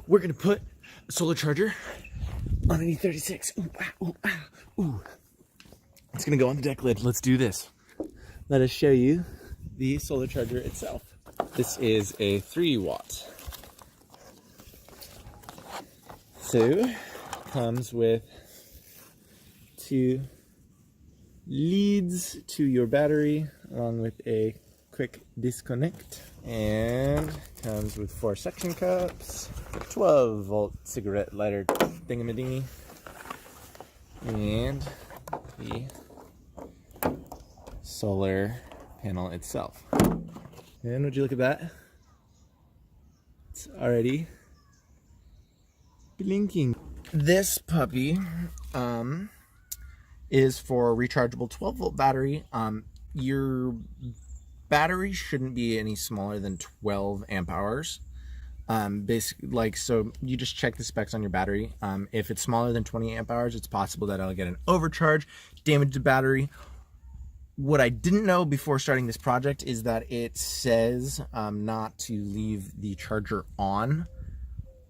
we're gonna put a solar charger on an E36. Ooh, ah, ooh, ah, ooh. It's gonna go on the deck lid. Let's do this. Let us show you the solar charger itself. This is a 3 watt. So, comes with 2 leads to your battery, along with a quick disconnect, and comes with 4 suction cups, 12-volt cigarette lighter thingamadingy, and the solar panel itself. And would you look at that? It's already blinking. This puppy is for a rechargeable 12-volt battery. Your battery shouldn't be any smaller than 12 amp hours. Basically, like, so you just check the specs on your battery. If it's smaller than 20 amp hours, it's possible that I'll get an overcharge, damage the battery. What I didn't know before starting this project is that it says not to leave the charger on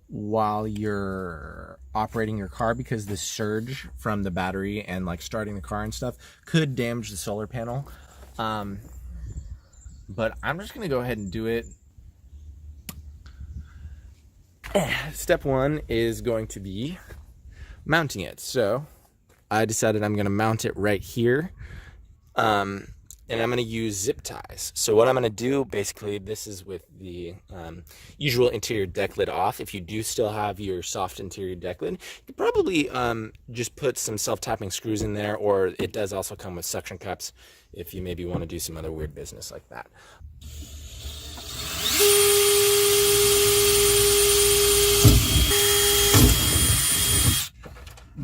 while you're operating your car, because the surge from the battery and like starting the car and stuff could damage the solar panel. But I'm just gonna go ahead and do it. Step 1 is going to be mounting it. So I decided I'm gonna mount it right here. And I'm going to use zip ties. So what I'm going to do, basically, this is with the usual interior deck lid off. If you do still have your soft interior deck lid, you could probably just put some self-tapping screws in there, or it does also come with suction cups if you maybe want to do some other weird business like that.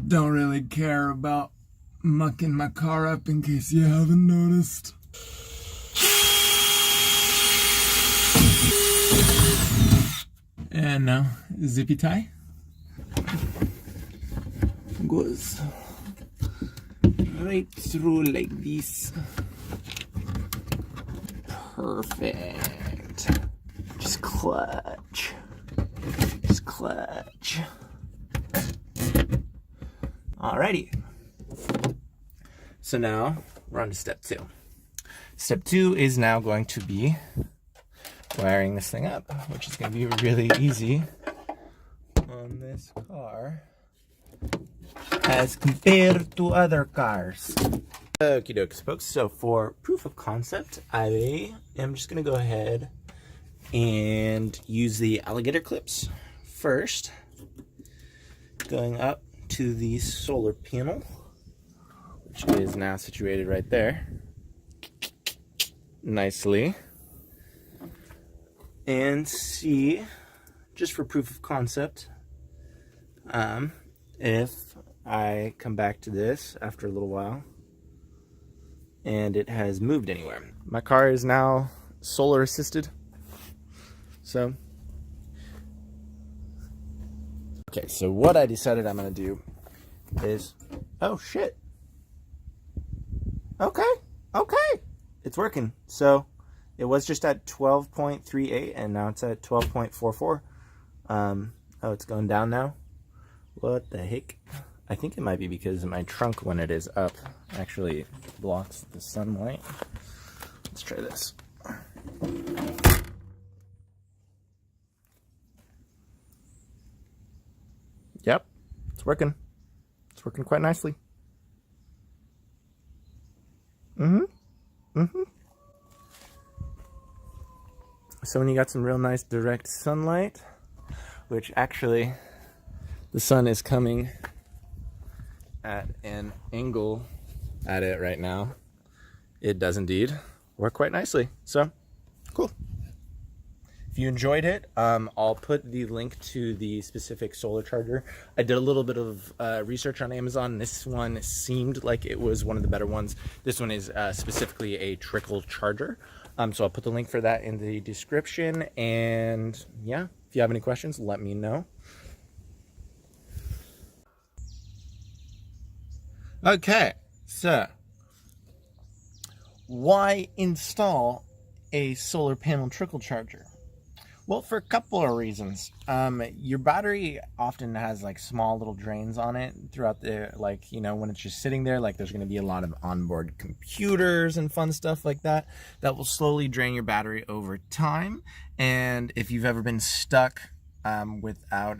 Don't really care about mucking my car up, in case you haven't noticed. And now, zippy tie goes right through like this. Perfect. Just clutch. Just clutch. Alrighty. So now we're on to step 2. Step 2 is now going to be wiring this thing up, which is going to be really easy on this car as compared to other cars. Okie dokie, folks. So for proof of concept, I am just going to go ahead and use the alligator clips first, going up to the solar panel, which is now situated right there, nicely. And see, just for proof of concept, if I come back to this after a little while and it has moved anywhere. My car is now solar assisted. So, okay, so what I decided I'm going to do is, oh shit. Okay, it's working. So it was just at 12.38 and now it's at 12.44. Oh, it's going down now. What the heck? I think it might be because my trunk, when it is up, actually blocks the sunlight. Let's try this. Yep, it's working. It's working quite nicely. So when you got some real nice direct sunlight, which actually the sun is coming at an angle at it right now, it does indeed work quite nicely. So cool. If you enjoyed it, I'll put the link to the specific solar charger. I did a little bit of research on Amazon. This one seemed like it was one of the better ones. This one is specifically a trickle charger. So I'll put the link for that in the description. And yeah, if you have any questions, let me know. Okay, so why install a solar panel trickle charger? Well, for a couple of reasons. Your battery often has like small little drains on it throughout the, like, you know, when it's just sitting there, like there's going to be a lot of onboard computers and fun stuff like that that will slowly drain your battery over time. And if you've ever been stuck without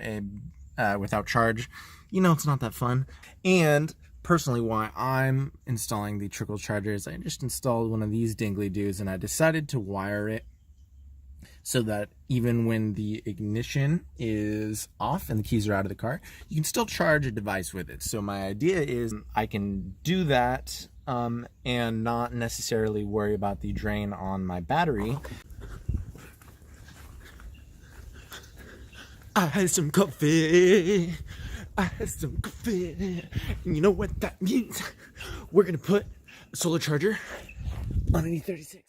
charge, you know, it's not that fun. And personally, why I'm installing the trickle charger is I just installed one of these dingly dudes, and I decided to wire it so that even when the ignition is off and the keys are out of the car, you can still charge a device with it. So my idea is I can do that and not necessarily worry about the drain on my battery. I had some coffee. I had some coffee. And you know what that means? We're gonna put a solar charger on an E36.